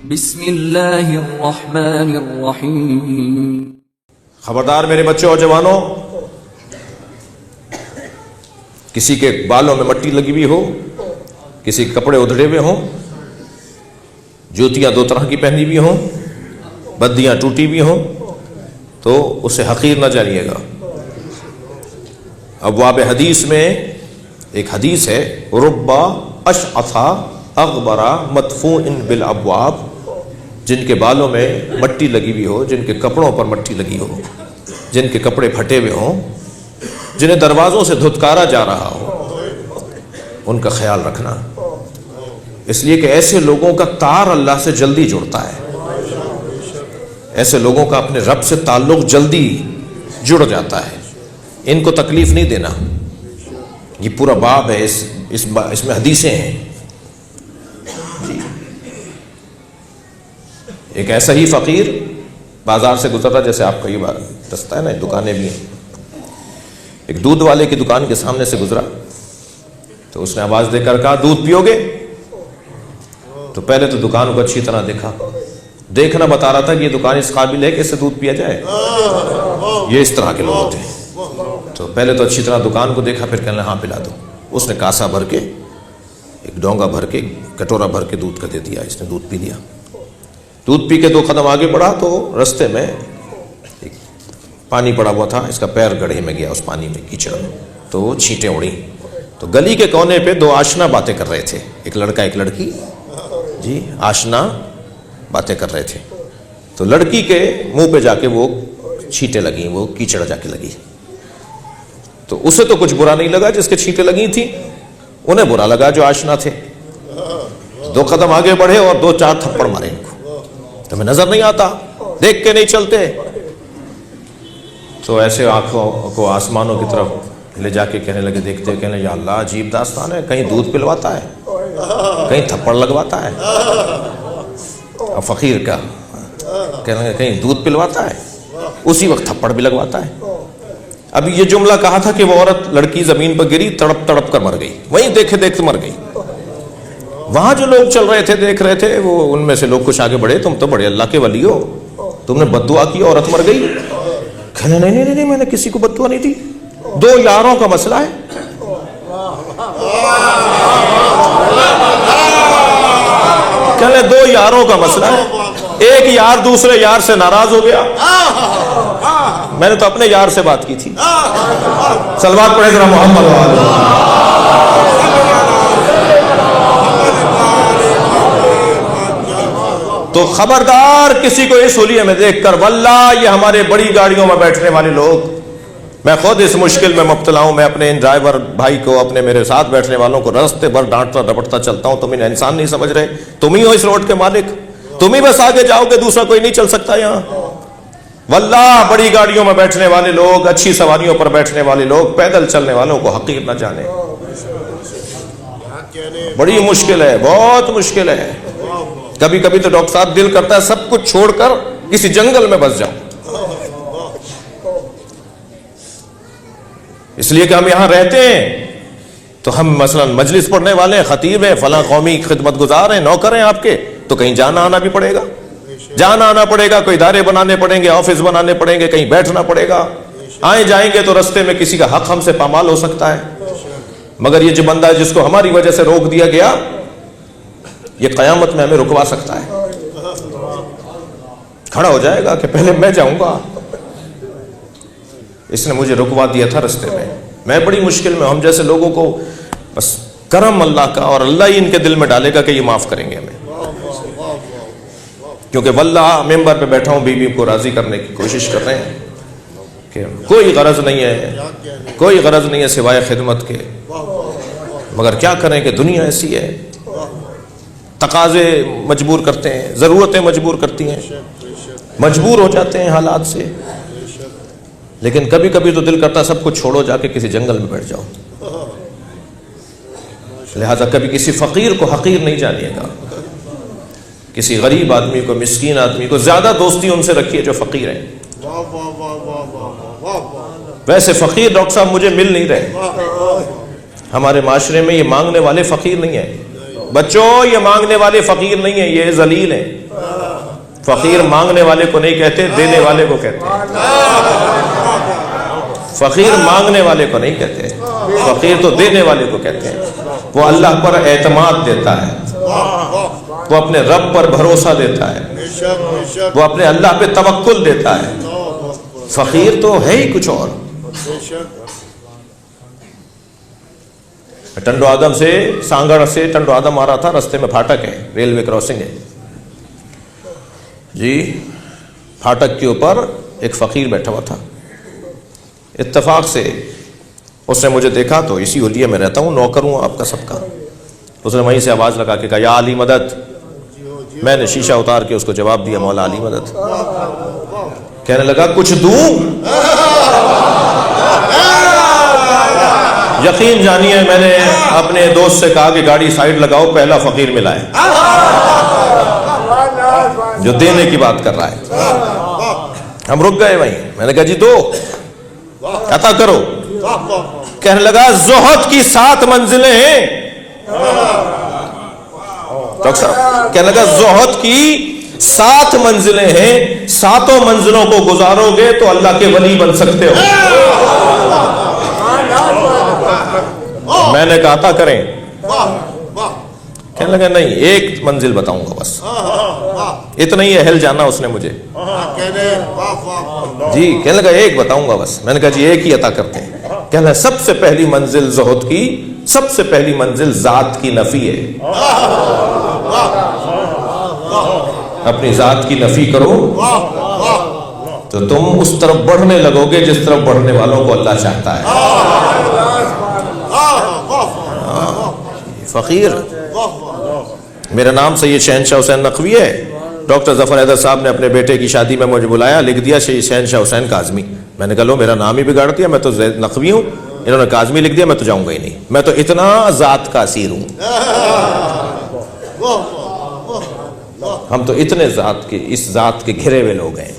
بسم اللہ الرحمن الرحیم۔ خبردار میرے بچوں اور جوانوں، کسی کے بالوں میں مٹی لگی ہوئی ہو، کسی کے کپڑے ادھڑے ہوئے ہوں، جوتیاں 2 طرح کی پہنی ہوئی ہوں، بدیاں ٹوٹی ہوئی ہوں، تو اسے حقیر نہ جانیے گا۔ ابواب حدیث میں ایک حدیث ہے، رب اشعث اغبر مدفوع بالابواب، جن کے بالوں میں مٹی لگی ہوئی ہو، جن کے کپڑوں پر مٹی لگی ہو، جن کے کپڑے پھٹے ہوئے ہوں، جنہیں دروازوں سے دھتکارا جا رہا ہو، ان کا خیال رکھنا، اس لیے کہ ایسے لوگوں کا تار اللہ سے جلدی جڑتا ہے، ایسے لوگوں کا اپنے رب سے تعلق جلدی جڑ جاتا ہے، ان کو تکلیف نہیں دینا۔ یہ پورا باب ہے، اس میں حدیثیں ہیں جی۔ ایک ایسا ہی فقیر بازار سے گزر رہا، جیسے آپ کا یہ بات رستہ ہے نا، دکانیں بھی ہیں، ایک دودھ والے کی دکان کے سامنے سے گزرا تو اس نے آواز دے کر کہا، دودھ پیو گے؟ تو پہلے تو دکان کو اچھی طرح دیکھنا بتا رہا تھا کہ یہ دکان اس قابل ہے کہ اس سے دودھ پیا جائے، یہ اس طرح کے لوگ ہوتے ہیں۔ تو پہلے تو اچھی طرح دکان کو دیکھا، پھر کہنے ہاں پلا دو۔ اس نے کاسا بھر کے، ایک ڈونگا بھر کے، کٹورا بھر کے دودھ کا دے دیا، اس نے دودھ پی لیا۔ دودھ پی کے 2 قدم آگے بڑھا تو رستے میں ایک پانی پڑا ہوا تھا، اس کا پیر گڑھے میں گیا، اس پانی میں کیچڑ میں، تو وہ چھینٹیں اڑیں۔ تو گلی کے کونے پہ 2 آشنا باتیں کر رہے تھے، ایک لڑکا ایک لڑکی جی، آشنا باتیں کر رہے تھے۔ تو لڑکی کے منہ پہ جا کے وہ چھینٹیں لگیں، وہ کیچڑ جا کے لگی۔ تو اسے تو کچھ برا نہیں لگا جس کے چھینٹیں لگی تھیں، انہیں برا لگا جو آشنا تھے۔ 2 قدم آگے بڑھے اور 2-4 تھپڑ مارے ان کو۔ تمہیں نظر نہیں آتا؟ دیکھ کے نہیں چلتے؟ تو ایسے آنکھوں کو آسمانوں کی طرف لے جا کے کہنے لگے، دیکھتے کہنے لگے، یا اللہ عجیب داستان ہے، کہیں دودھ پلواتا ہے، کہیں تھپڑ لگواتا ہے۔ اور فقیر کا کہنے لگے کہیں دودھ پلواتا ہے، اسی وقت تھپڑ بھی لگواتا ہے۔ اب یہ جملہ کہا تھا کہ وہ عورت لڑکی زمین پر گری، تڑپ تڑپ کر مر گئی، وہیں دیکھے دیکھتے مر گئی۔ وہاں جو لوگ چل رہے تھے، دیکھ رہے تھے، وہ ان میں سے لوگ کچھ آگے بڑھے، تم تو بڑے اللہ کے ولی ہو، تم نے بد دعا کی، عورت مر گئی۔ کہنے نہیں، میں نے کسی کو بد دعا نہیں دی، 2 یاروں کا مسئلہ ہے۔ کہنے 2 یاروں کا مسئلہ ہے، ایک یار دوسرے یار سے ناراض ہو گیا۔ میں نے تو اپنے یار سے بات کی تھی۔ صلوات پڑھے ذرا محمد وآلہ۔ تو خبردار کسی کو اس حلیے میں دیکھ کر، واللہ یہ ہمارے بڑی گاڑیوں میں بیٹھنے والے لوگ، میں خود اس مشکل میں مبتلا ہوں، میں اپنے ان ڈرائیور بھائی کو، اپنے میرے ساتھ بیٹھنے والوں کو راستے بھر ڈانٹتا ڈپٹتا چلتا ہوں، تم انہیں انسان نہیں سمجھ رہے، تم ہی ہو اس روڈ کے مالک، تم ہی بس آگے جاؤ گے، دوسرا کوئی نہیں چل سکتا یہاں۔ واللہ بڑی گاڑیوں میں بیٹھنے والے لوگ، اچھی سواریوں پر بیٹھنے والے لوگ، پیدل چلنے والوں کو حقیر نہ جانے۔ بڑی مشکل ہے، بہت مشکل ہے۔ کبھی کبھی تو ڈاکٹر صاحب دل کرتا ہے سب کچھ چھوڑ کر کسی جنگل میں بس جاؤں، اس لیے کہ ہم یہاں رہتے ہیں تو ہم مثلا مجلس پڑھنے والے ہیں، خطیب ہیں، فلاں قومی خدمت گزار ہیں، نوکر ہیں آپ کے، تو کہیں جانا آنا بھی پڑے گا، کوئی ادارے بنانے پڑیں گے، آفس بنانے پڑیں گے، کہیں بیٹھنا پڑے گا، آئیں جائیں گے تو رستے میں کسی کا حق ہم سے پامال ہو سکتا ہے۔ مگر یہ جو بندہ ہے جس کو ہماری وجہ سے روک دیا گیا، یہ قیامت میں ہمیں رکوا سکتا ہے، کھڑا ہو جائے گا کہ پہلے میں جاؤں گا، اس نے مجھے رکوا دیا تھا رستے میں بڑی مشکل میں۔ ہم جیسے لوگوں کو بس کرم اللہ کا، اور اللہ ہی ان کے دل میں ڈالے گا کہ یہ معاف کریں گے ہمیں، کیونکہ واللہ ممبر پہ بیٹھا ہوں، بیوی کو راضی کرنے کی کوشش کر رہے ہیں کہ کوئی غرض نہیں ہے سوائے خدمت کے، مگر کیا کریں کہ دنیا ایسی ہے، تقاضے مجبور کرتے ہیں، ضرورتیں مجبور کرتی ہیں، مجبور ہو جاتے ہیں حالات سے۔ لیکن کبھی کبھی تو دل کرتا سب کچھ چھوڑو، جا کے کسی جنگل میں بیٹھ جاؤ۔ لہذا کبھی کسی فقیر کو حقیر نہیں جانیے گا، کسی غریب آدمی کو، مسکین آدمی کو زیادہ دوستی ان سے رکھیے جو فقیر ہیں۔ ویسے فقیر ڈاکٹر صاحب مجھے مل نہیں رہے، ہمارے معاشرے میں یہ مانگنے والے فقیر نہیں ہیں، بچوں یہ مانگنے والے فقیر نہیں ہیں، یہ ذلیل ہیں۔ فقیر مانگنے والے کو نہیں کہتے، دینے والے کو کہتے ہیں۔ فقیر مانگنے والے کو نہیں کہتے، فقیر تو دینے والے کو کہتے ہیں۔ وہ اللہ پر اعتماد دیتا ہے، وہ اپنے رب پر بھروسہ دیتا ہے، وہ اپنے اللہ پہ توکل دیتا ہے۔ فقیر تو ہے ہی کچھ اور۔ ٹنڈو آدم سے، سانگڑ سے ٹنڈو آدم آ رہا تھا، رستے میں پھاٹک ہے، ریلوے کراسنگ ہے جی۔ پھاٹک کے اوپر ایک فقیر بیٹھا ہوا تھا، اتفاق سے اس نے مجھے دیکھا، تو اسی حلیے میں رہتا ہوں، نوکر ہوں آپ کا سب کا۔ اس نے وہیں سے آواز لگا کے کہا یا علی مدد۔ میں نے شیشہ اتار کے اس کو جواب دیا مولا علی مدد۔ کہنے لگا کچھ دوں؟ یقین جانیے میں نے اپنے دوست سے کہا کہ گاڑی سائیڈ لگاؤ، پہلا فقیر ملا ہے جو دینے کی بات کر رہا ہے۔ ہم رک گئے وہیں، میں نے کہا جی دو عطا کرو۔ کہنے لگا زہد کی 7 منزلیں ہیں ڈاکٹر صاحب، کہنے لگا زہد کی 7 منزلیں ہیں، 7 منزلوں کو گزارو گے تو اللہ کے ولی بن سکتے ہو۔ میں نے کہا عطا کریں؟ کہنے لگا نہیں، 1 منزل بتاؤں گا بس، اتنا ہی اہل جانا اس نے مجھے جی۔ کہنے لگا 1 بتاؤں گا بس۔ میں نے کہا جی 1 ہی عطا کرتے ہیں۔ کہنے لگا سب سے پہلی منزل زہد کی، سب سے پہلی منزل ذات کی نفی ہے۔ اپنی ذات کی نفی کرو تو تم اس طرف بڑھنے لگو گے جس طرف بڑھنے والوں کو اللہ چاہتا ہے۔ فقیر، میرا نام سید شہنشاہ حسین نقوی ہے۔ ڈاکٹر ظفر حیدر صاحب نے اپنے بیٹے کی شادی میں مجھے بلایا، لکھ دیا شہنشاہ حسین کاظمی۔ میں نے کہا لو میرا نام ہی بگاڑ دیا، میں تو نقوی ہوں، انہوں نے کاظمی لکھ دیا، میں تو جاؤں گا ہی نہیں، میں تو اتنا ذات کا اسیر ہوں۔ ہم تو اتنے ذات کے، اس ذات کے گھرے ہوئے لوگ ہیں۔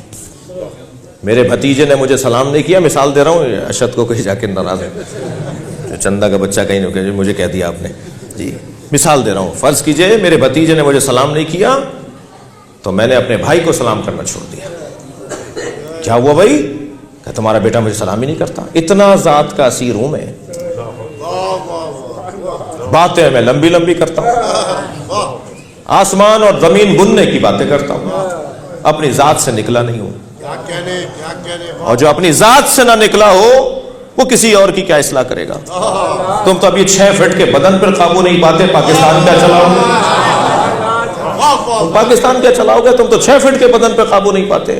میرے بھتیجے نے مجھے سلام نہیں کیا، مثال دے رہا ہوں، اشد کو کہیں جا کے ناراض ہے، چندہ کا بچہ کہیں نہ کہیں مجھے کہہ دیا آپ نے جی، مثال دے رہا ہوں۔ فرض کیجئے میرے بھتیجے نے مجھے سلام نہیں کیا تو میں نے اپنے بھائی کو سلام کرنا چھوڑ دیا۔ کیا ہوا بھائی؟ کہ تمہارا بیٹا مجھے سلام ہی نہیں کرتا۔ اتنا ذات کا اسیر ہوں میں، باتیں میں لمبی لمبی کرتا ہوں، آسمان اور زمین بننے کی باتیں کرتا ہوں، اپنی ذات سے نکلا نہیں ہوں۔ اور جو اپنی ذات سے نہ نکلا ہو وہ کسی اور کی کیا اصلاح کرے گا؟ تم تو ابھی 6 فٹ کے بدن پر قابو نہیں پاتے، پاکستان کیا چلاؤ گے؟ پاکستان کیا چلاؤ گے؟ تم تو 6 فٹ کے بدن پہ قابو نہیں پاتے۔